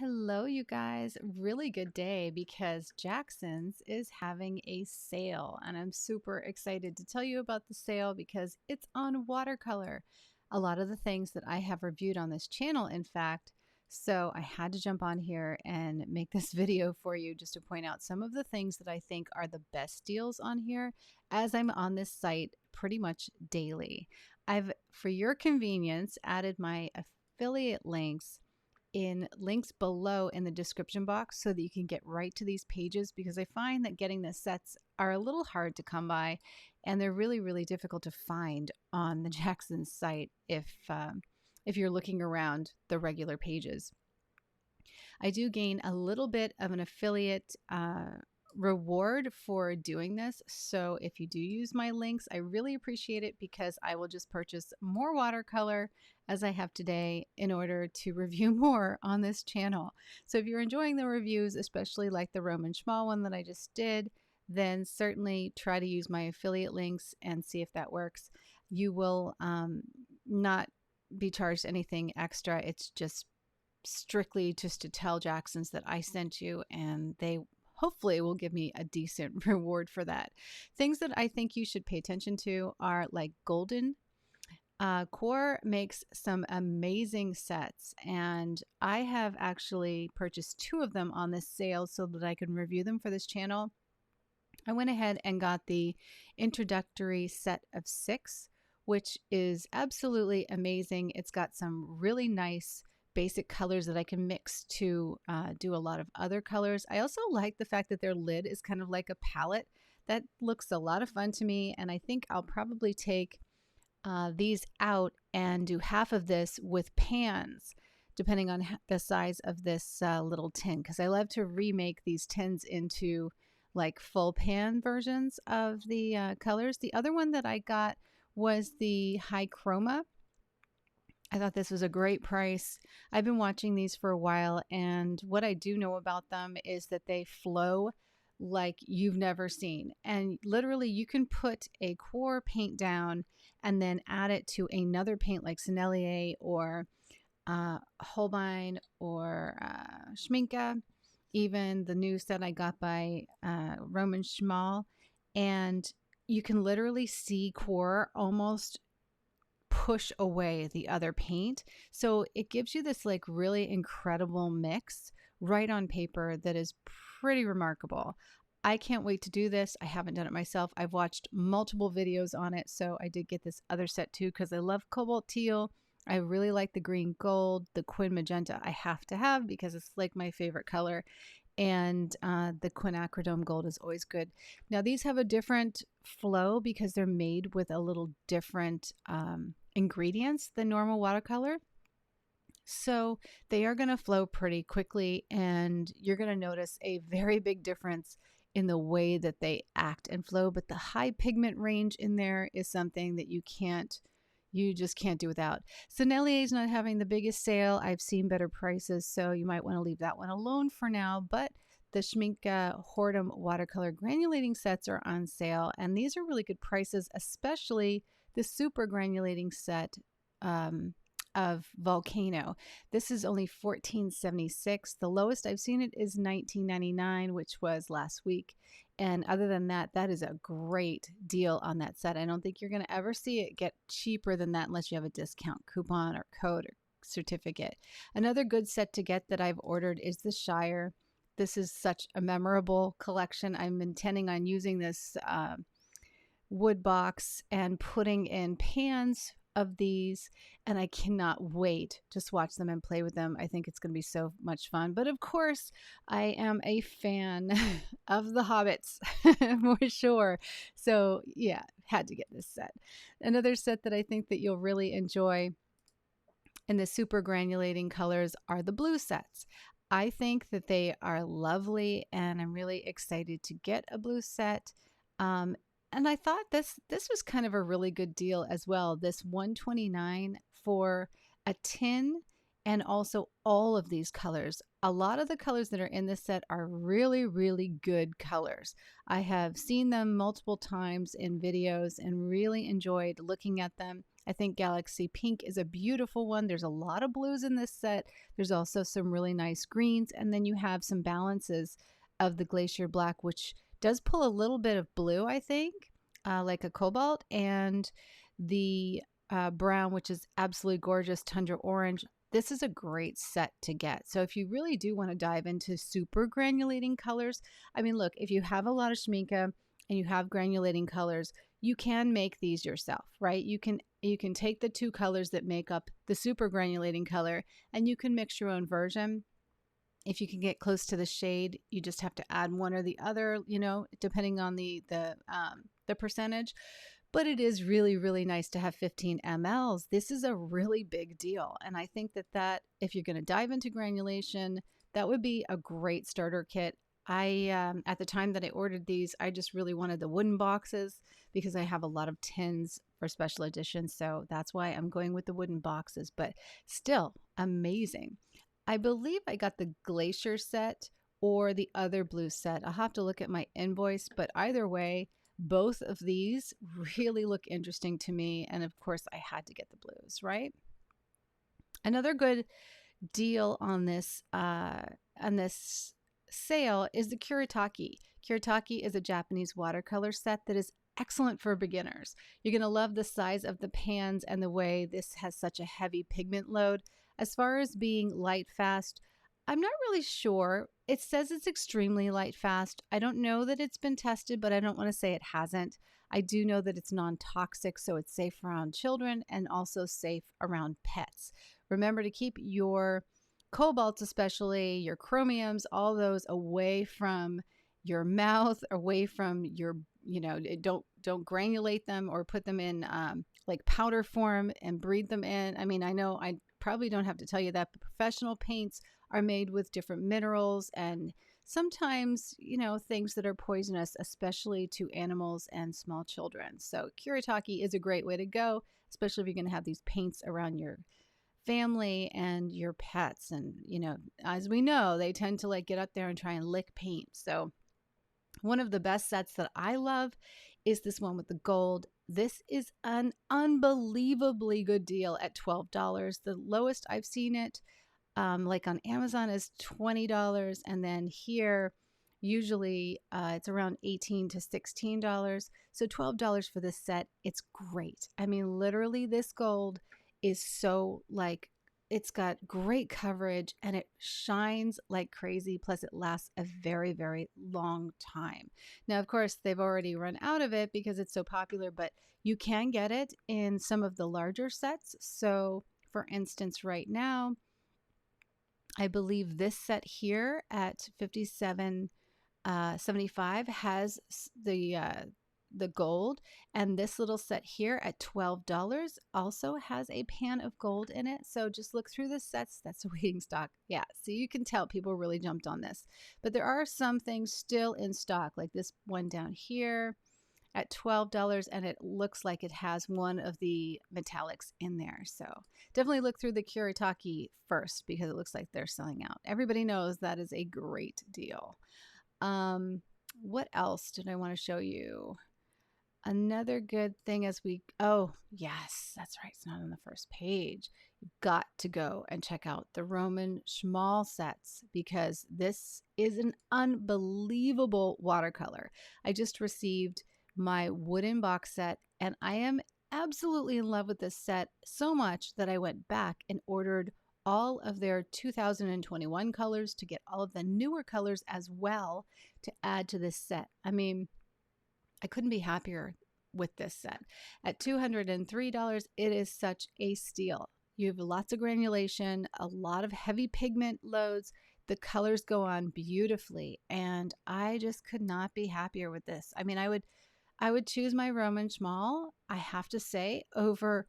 Hello, you guys. Really good day because Jackson's is having a sale, and I'm super excited to tell you about the sale because it's on watercolor. A lot of the things that I have reviewed on this channel, in fact. So I had to jump on here and make this video for you just to point out some of the things that I think are the best deals on here as I'm on this site pretty much daily. I've, for your convenience, added my affiliate links in links below in the description box so that you can get right to these pages, because I find that getting the sets are a little hard to come by and they're really difficult to find on the Jackson site if you're looking around the regular pages. I do gain a little bit of an affiliate reward for doing this. So if you do use my links, I really appreciate it because I will just purchase more watercolor as I have today in order to review more on this channel. So if you're enjoying the reviews, especially like the Roman Szmal one that I just did, then certainly try to use my affiliate links and see if that works. You will not be charged anything extra. It's just strictly just to tell Jackson's that I sent you, and they hopefully will give me a decent reward for that. Things that I think you should pay attention to are like golden. Core makes some amazing sets, and I have actually purchased 2 of them on this sale so that I can review them for this channel. I went ahead and got the introductory set of 6, which is absolutely amazing. It's got some really nice basic colors that I can mix to do a lot of other colors. I also like the fact that their lid is kind of like a palette. That looks a lot of fun to me, and I think I'll probably take these out and do half of this with pans, depending on the size of this little tin, because I love to remake these tins into like full pan versions of the colors. The other one that I got was the high chroma. I thought this was a great price. I've been watching these for a while, and what I do know about them is that they flow like you've never seen. And literally, you can put a core paint down and then add it to another paint like Sennelier or Holbein or Schmincke, even the new set I got by Roman Szmal. And you can literally see core almost push away the other paint. So it gives you this like really incredible mix right on paper that is pretty remarkable. I can't wait to do this. I haven't done it myself. I've watched multiple videos on it. So I did get this other set too because I love cobalt teal. I really like the green gold, the quin magenta I have to have because it's like my favorite color. And the quinacridone gold is always good. Now these have a different flow because they're made with a little different ingredients than normal watercolor. So they are going to flow pretty quickly, and you're going to notice a very big difference in the way that they act and flow. But the high pigment range in there is something that you just can't do without. Sennelier is not having the biggest sale. I've seen better prices, so you might want to leave that one alone for now. But the Schmincke watercolor granulating sets are on sale, and these are really good prices, especially the super granulating set of Volcano. This is only $14.76. The lowest I've seen it is $19.99, which was last week. And other than that, that is a great deal on that set. I don't think you're going to ever see it get cheaper than that unless you have a discount coupon or code or certificate. Another good set to get that I've ordered is the Shire. This is such a memorable collection. I'm intending on using this wood box and putting in pans of these, and I cannot wait to swatch them and play with them. I think it's going to be so much fun. But of course, I am a fan of the Hobbits for sure. So yeah, had to get this set. Another set that I think that you'll really enjoy in the super granulating colors are the blue sets. I think that they are lovely, and I'm really excited to get a blue set. And I thought this was kind of a really good deal as well. This $129 for a tin, and also all of these colors. A lot of the colors that are in this set are really good colors. I have seen them multiple times in videos and really enjoyed looking at them. I think Galaxy Pink is a beautiful one. There's a lot of blues in this set. There's also some really nice greens, and then you have some balances of the Glacier Black, which does pull a little bit of blue, I think, like a cobalt, and the brown, which is absolutely gorgeous, Tundra Orange. This is a great set to get. So if you really do want to dive into super granulating colors, I mean, look, if you have a lot of Schmincke and you have granulating colors, you can make these yourself, right? You can take the two colors that make up the super granulating color and you can mix your own version. If you can get close to the shade, you just have to add one or the other, you know, depending on the percentage. But it is really, really nice to have 15 mLs. This is a really big deal. And I think that if you're going to dive into granulation, that would be a great starter kit. At the time that I ordered these, I just really wanted the wooden boxes because I have a lot of tins for special editions. So that's why I'm going with the wooden boxes, but still amazing. I believe I got the Glacier set or the other blue set. I'll have to look at my invoice, but either way, both of these really look interesting to me. And of course, I had to get the blues, right? Another good deal on this sale is the Kuretake. Kuretake is a Japanese watercolor set that is excellent for beginners. You're going to love the size of the pans and the way this has such a heavy pigment load. As far as being light fast, I'm not really sure. It says it's extremely light fast. I don't know that it's been tested, but I don't want to say it hasn't. I do know that it's non-toxic, so it's safe around children and also safe around pets. Remember to keep your cobalts, especially your chromiums, all those away from your mouth, away from your, you know, don't granulate them or put them in like powder form and breathe them in. I mean, I know I probably don't have to tell you that, but professional paints are made with different minerals and sometimes, you know, things that are poisonous, especially to animals and small children. So Kuretake is a great way to go, especially if you're going to have these paints around your family and your pets. And, you know, as we know, they tend to like get up there and try and lick paint. So one of the best sets that I love is this one with the gold. This is an unbelievably good deal at $12. The lowest I've seen it, like on Amazon, is $20. And then here, usually it's around $18 to $16. So $12 for this set. It's great. I mean, literally this gold is so like, it's got great coverage and it shines like crazy. Plus it lasts a very, very long time. Now, of course, they've already run out of it because it's so popular, but you can get it in some of the larger sets. So for instance, right now, I believe this set here at $57.75 has the gold, and this little set here at $12 also has a pan of gold in it. So just look through the sets. That's a waiting stock. Yeah, so you can tell people really jumped on this, but there are some things still in stock, like this one down here at $12, and it looks like it has one of the metallics in there. So definitely look through the Kuretake first because it looks like they're selling out. Everybody knows that is a great deal. What else did I want to show you? Another good thing oh, yes, that's right. It's not on the first page. You've got to go and check out the Roman Szmal sets because this is an unbelievable watercolor. I just received my wooden box set and I am absolutely in love with this set so much that I went back and ordered all of their 2021 colors to get all of the newer colors as well to add to this set. I mean, I couldn't be happier with this set. At $203, it is such a steal. You have lots of granulation, a lot of heavy pigment loads. The colors go on beautifully, and I just could not be happier with this. I mean, I would choose my Roman Szmal, I have to say, over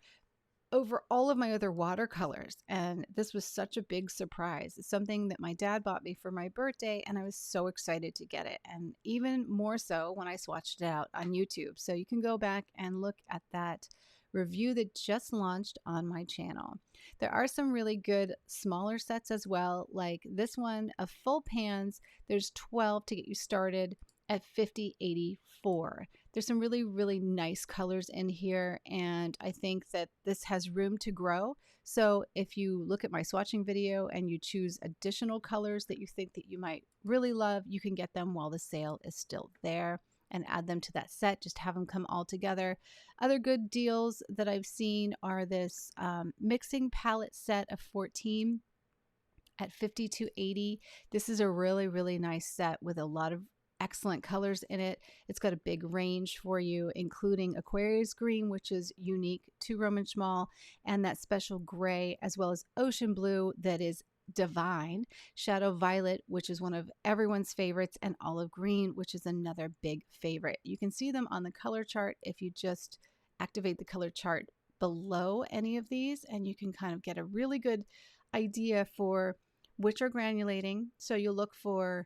all of my other watercolors. And this was such a big surprise. It's something that my dad bought me for my birthday, and I was so excited to get it. And even more so when I swatched it out on YouTube. So you can go back and look at that review that just launched on my channel. There are some really good smaller sets as well, like this one of full pans. There's 12 to get you started. at 5084. There's some really, really nice colors in here, and I think that this has room to grow. So if you look at my swatching video and you choose additional colors that you think that you might really love, you can get them while the sale is still there and add them to that set. Just have them come all together. Other good deals that I've seen are this mixing palette set of 14 at $52.80. This is a really, really nice set with a lot of excellent colors in it. It's got a big range for you, including Aquarius green, which is unique to Roman Szmal, and that special gray, as well as ocean blue that is divine, shadow violet, which is one of everyone's favorites, and olive green, which is another big favorite. You can see them on the color chart if you just activate the color chart below any of these, and you can kind of get a really good idea for which are granulating. So you'll look for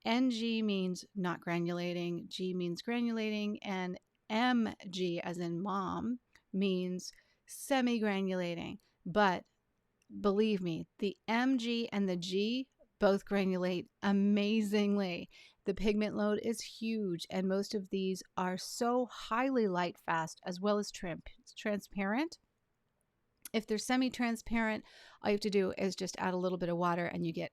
NG means not granulating, G means granulating, and MG as in mom means semi-granulating. But believe me, the MG and the G both granulate amazingly. The pigment load is huge, and most of these are so highly light fast as well as transparent. If they're semi-transparent, all you have to do is just add a little bit of water and you get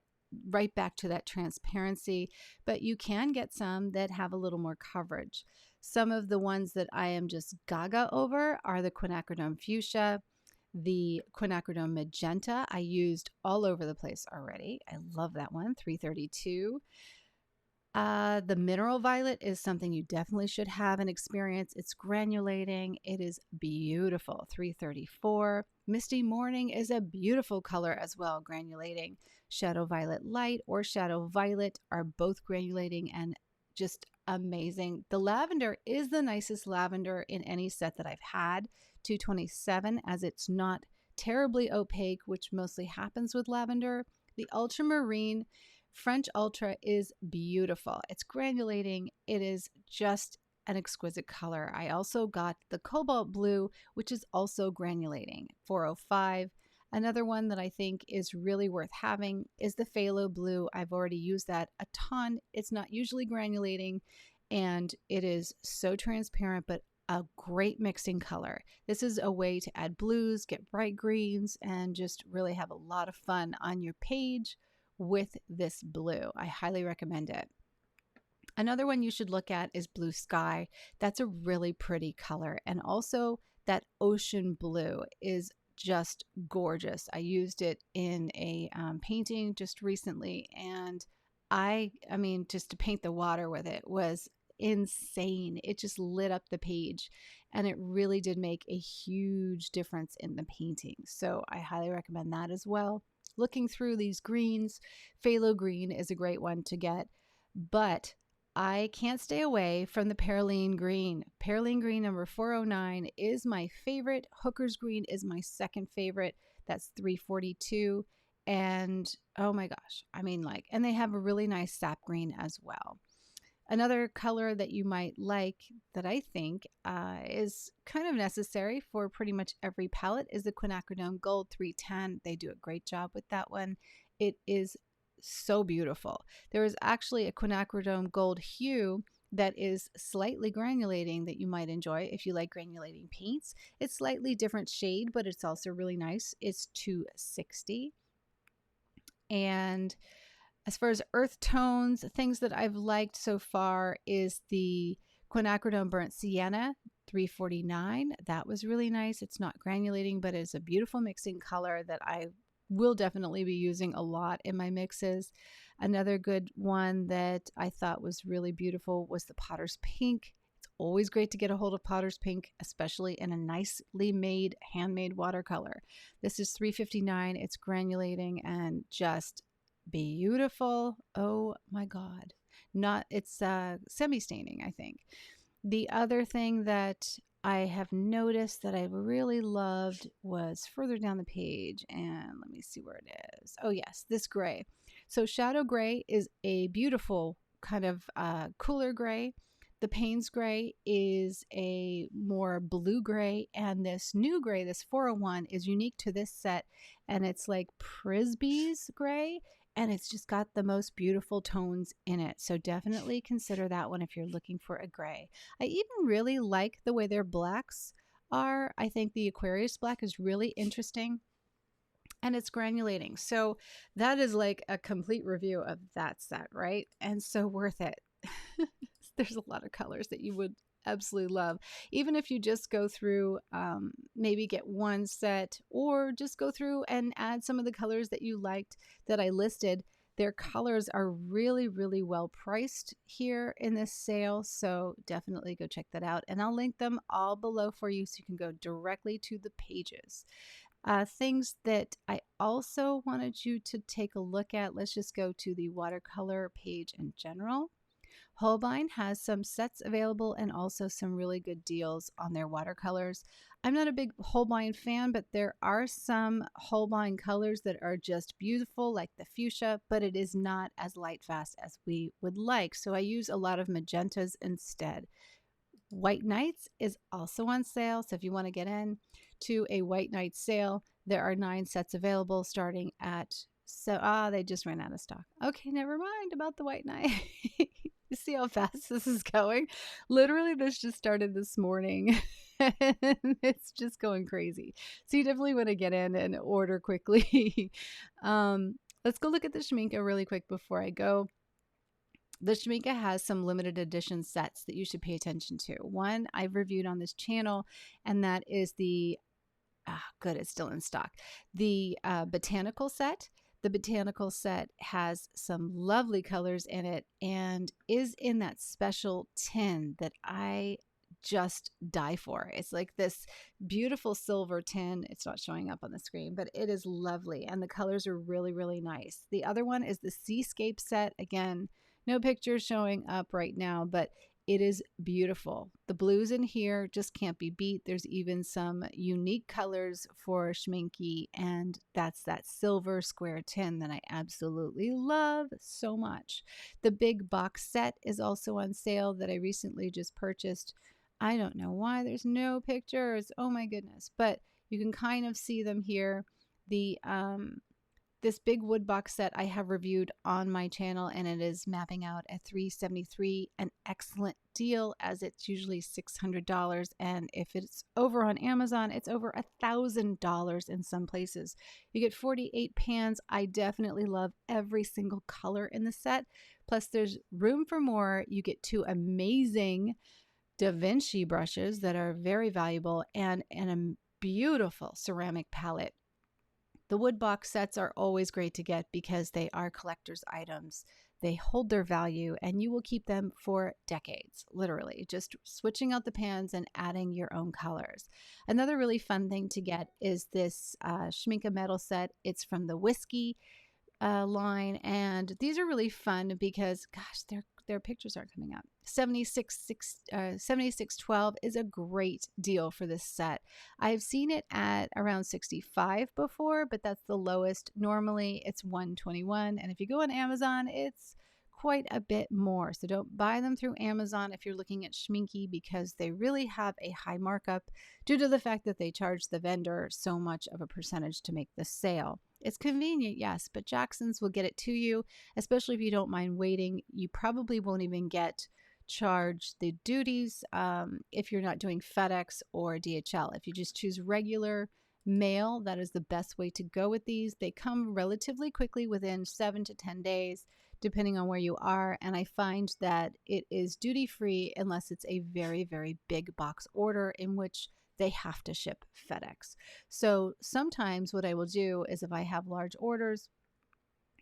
right back to that transparency, but you can get some that have a little more coverage. Some of the ones that I am just gaga over are the quinacridone fuchsia, the quinacridone magenta. I used all over the place already. I love that one, $3.32. The mineral violet is something you definitely should have an experience. It's granulating. It is beautiful, $3.34. Misty Morning is a beautiful color as well, granulating. Shadow Violet Light or Shadow Violet are both granulating and just amazing. The lavender is the nicest lavender in any set that I've had, $2.27, as it's not terribly opaque, which mostly happens with lavender. The ultramarine French Ultra is beautiful. It's granulating. It is just an exquisite color. I also got the cobalt blue, which is also granulating, $4.05. Another one that I think is really worth having is the phthalo blue. I've already used that a ton. It's not usually granulating, and it is so transparent, but a great mixing color. This is a way to add blues, get bright greens, and just really have a lot of fun on your page with this blue. I highly recommend it. Another one you should look at is Blue Sky. That's a really pretty color. And also that ocean blue is just gorgeous. I used it in a painting just recently, and I mean, just to paint the water with it was insane. It just lit up the page, and it really did make a huge difference in the painting. So I highly recommend that as well. Looking through these greens, phthalo green is a great one to get, but I can't stay away from the Perylene green. Perylene green number 409 is my favorite. Hooker's green is my second favorite. That's $3.42. And oh my gosh, I mean, like, and they have a really nice sap green as well. Another color that you might like that I think is kind of necessary for pretty much every palette is the quinacridone gold 310. They do a great job with that one. It is so beautiful. There is actually a quinacridone gold hue that is slightly granulating that you might enjoy if you like granulating paints. It's slightly different shade, but it's also really nice. It's $2.60. And as far as earth tones, things that I've liked so far is the quinacridone burnt sienna, $3.49. That was really nice. It's not granulating, but it's a beautiful mixing color that I will definitely be using a lot in my mixes. Another good one that I thought was really beautiful was the Potter's Pink. It's always great to get a hold of Potter's Pink, especially in a nicely made handmade watercolor. This is $3.59. It's granulating and just beautiful. Oh my God. It's semi-staining, I think. The other thing that I have noticed that I really loved was further down the page, and let me see where it is. Oh yes, this gray. So shadow gray is a beautiful kind of cooler gray. The Payne's gray is a more blue gray, and this new gray, this 401, is unique to this set, and it's like Prisby's gray. and it's just got the most beautiful tones in it. So definitely consider that one if you're looking for a gray. I even really like the way their blacks are. I think the Aquarius black is really interesting, and it's granulating. So that is like a complete review of that set, right? And so worth it. There's a lot of colors that you would absolutely love. Even if you just go through, maybe get one set, or just go through and add some of the colors that you liked that I listed. Their colors are really, really well priced here in this sale. So definitely go check that out. And I'll link them all below for you so you can go directly to the pages. Things that I also wanted you to take a look at. Let's just go to the watercolor page in general. Holbein has some sets available and also some really good deals on their watercolors. I'm not a big Holbein fan, but there are some Holbein colors that are just beautiful, like the fuchsia, but it is not as light fast as we would like. So I use a lot of magentas instead. White Nights is also on sale. So if you want to get in to a White Night sale, there are 9 sets available starting at, they just ran out of stock. Okay, never mind about the White Night. You see how fast this is going? Literally, this just started this morning. And it's just going crazy. So you definitely want to get in and order quickly. Let's go look at the Schmincke really quick before I go. The Schmincke has some limited edition sets that you should pay attention to. One I've reviewed on this channel, and that is the, good, it's still in stock, the botanical set. The botanical set has some lovely colors in it and is in that special tin that I just die for. It's like this beautiful silver tin. It's not showing up on the screen, but it is lovely, and the colors are really, really nice. The other one is the Seascape set. Again, no pictures showing up right now, but it is beautiful. The blues in here just can't be beat. There's even some unique colors for Schmincke, and that's that silver square tin that I absolutely love so much. The big box set is also on sale that I recently just purchased. I don't know why there's no pictures. Oh my goodness. But you can kind of see them here. The this big wood box set I have reviewed on my channel, and it is mapping out at $373, an excellent deal, as it's usually $600, and if it's over on Amazon, it's over $1,000 in some places. You get 48 pans. I definitely love every single color in the set. Plus, there's room for more. You get 2 amazing Da Vinci brushes that are very valuable, and a beautiful ceramic palette. The wood box sets are always great to get because they are collector's items. They hold their value, and you will keep them for decades, literally, just switching out the pans and adding your own colors. Another really fun thing to get is this Schmincke metal set. It's from the Whiskey line, and these are really fun because, gosh, their pictures aren't coming up. 7612 is a great deal for this set. I've seen it at around 65 before, but that's the lowest. Normally it's 121, and if you go on Amazon, it's quite a bit more. So don't buy them through Amazon if you're looking at Schmincke, because they really have a high markup due to the fact that they charge the vendor so much of a percentage to make the sale. It's convenient, yes, but Jackson's will get it to you, especially if you don't mind waiting. You probably won't even get charged the duties if you're not doing FedEx or DHL. If you just choose regular mail, that is the best way to go with these. They come relatively quickly, within 7 to 10 days, depending on where you are. And I find that it is duty free unless it's a very, very big box order, in which they have to ship FedEx. So sometimes what I will do is, if I have large orders,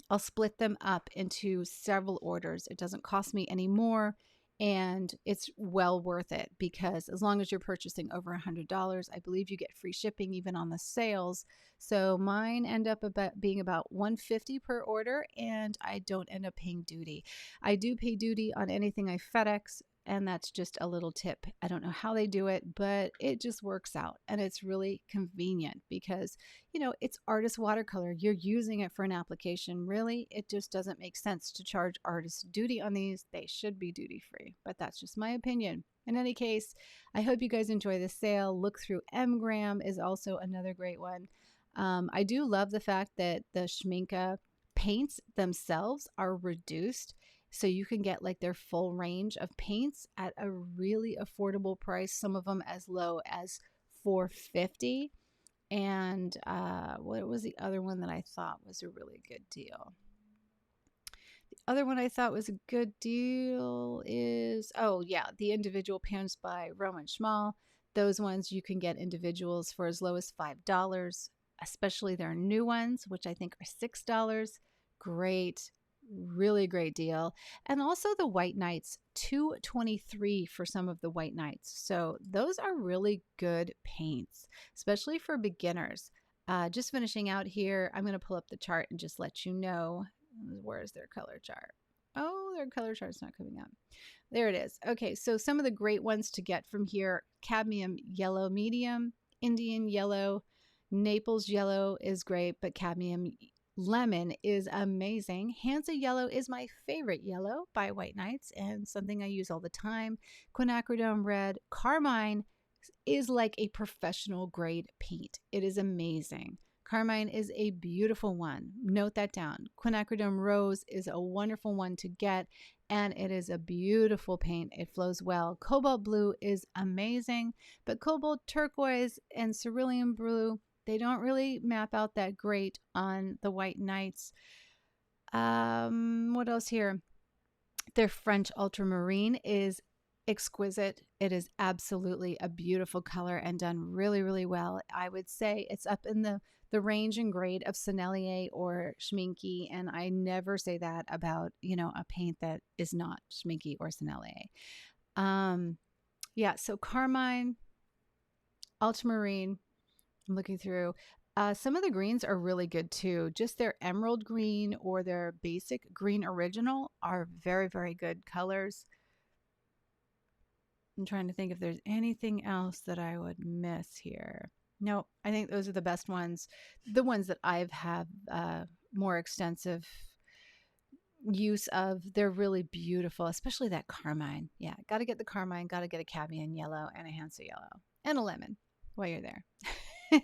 I'll split them up into several orders. It doesn't cost me any more, and it's well worth it, because as long as you're purchasing over $100, I believe you get free shipping even on the sales. So mine end up being about $150 per order, and I don't end up paying duty. I do pay duty on anything I FedEx, and that's just a little tip. I don't know how they do it, but it just works out, and it's really convenient because, you know, it's artist watercolor. You're using it for an application. Really, it just doesn't make sense to charge artist duty on these. They should be duty free, but that's just my opinion. In any case, I hope you guys enjoy the sale. Look through Mgram is also another great one. I do love the fact that the Schmincke paints themselves are reduced, so you can get like their full range of paints at a really affordable price, some of them as low as $4.50. And what was the other one that I thought was a really good deal? The other one I thought was a good deal is, oh yeah, the individual pans by Roman Szmal. Those ones you can get individuals for as low as $5, especially their new ones, which I think are $6. Great, really great deal. And also the White Knights, $2.23 for some of the White Knights. So those are really good paints, especially for beginners. Just finishing out here, I'm going to pull up the chart and just let you know. Where's their color chart? Oh, their color chart's not coming up. There it is. Okay, so some of the great ones to get from here: cadmium yellow medium, Indian yellow, Naples yellow is great, but cadmium lemon is amazing. Hansa yellow is my favorite yellow by White Knights and something I use all the time. Quinacridone red. Carmine is like a professional grade paint. It is amazing. Carmine is a beautiful one. Note that down. Quinacridone rose is a wonderful one to get, and it is a beautiful paint. It flows well. Cobalt blue is amazing, but cobalt turquoise and cerulean blue, they don't really map out that great on the White Knights. What else here? Their French ultramarine is exquisite. It is absolutely a beautiful color and done really, really well. I would say it's up in the range and grade of Sennelier or Schmincke, and I never say that about, you know, a paint that is not Schmincke or Sennelier. Yeah, so Carmine, ultramarine, I'm looking through. Some of the greens are really good too. Just their emerald green or their basic green original are very, very good colors. I'm trying to think if there's anything else that I would miss here. No, I think those are the best ones. The ones that I've had more extensive use of. They're really beautiful, especially that carmine. Yeah, got to get the carmine, got to get a cadmium yellow and a Hansa yellow and a lemon while you're there.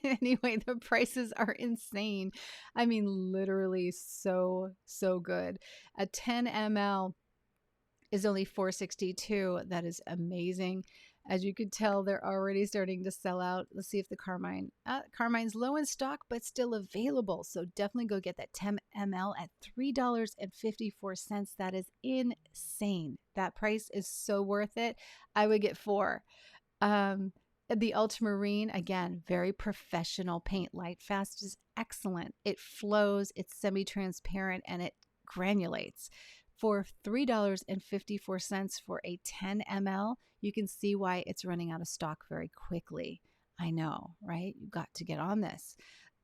Anyway, the prices are insane. I mean, literally so good. A 10 ml is only $4.62. That is amazing. As you could tell, they're already starting to sell out. Let's see if the Carmine's low in stock, but still available. So definitely go get that 10 ml at $3.54. That is insane. That price is so worth it. I would get 4. The ultramarine, again, very professional paint. Lightfast is excellent. It flows, it's semi-transparent, and it granulates. For $3.54 for a 10 ml, you can see why it's running out of stock very quickly. I know, right? You got to get on this.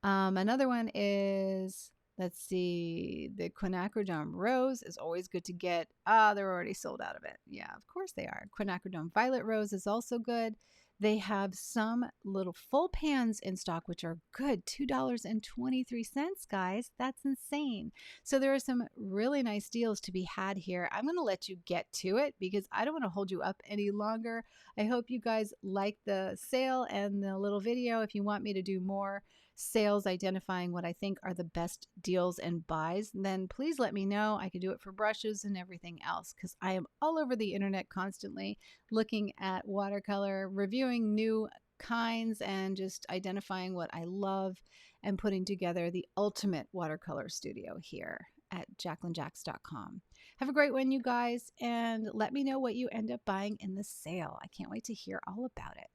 Another one is, let's see, the Quinacridone Rose is always good to get. They're already sold out of it. Yeah, of course they are. Quinacridone Violet Rose is also good. They have some little full pans in stock, which are good. $2.23, guys. That's insane. So there are some really nice deals to be had here. I'm going to let you get to it because I don't want to hold you up any longer. I hope you guys like the sale and the little video. If you want me to do more sales identifying what I think are the best deals and buys, then please let me know. I can do it for brushes and everything else because I am all over the internet constantly looking at watercolor, reviewing new kinds, and just identifying what I love and putting together the ultimate watercolor studio here at JacquelineJacks.com. Have a great one, you guys, and let me know what you end up buying in the sale. I can't wait to hear all about it.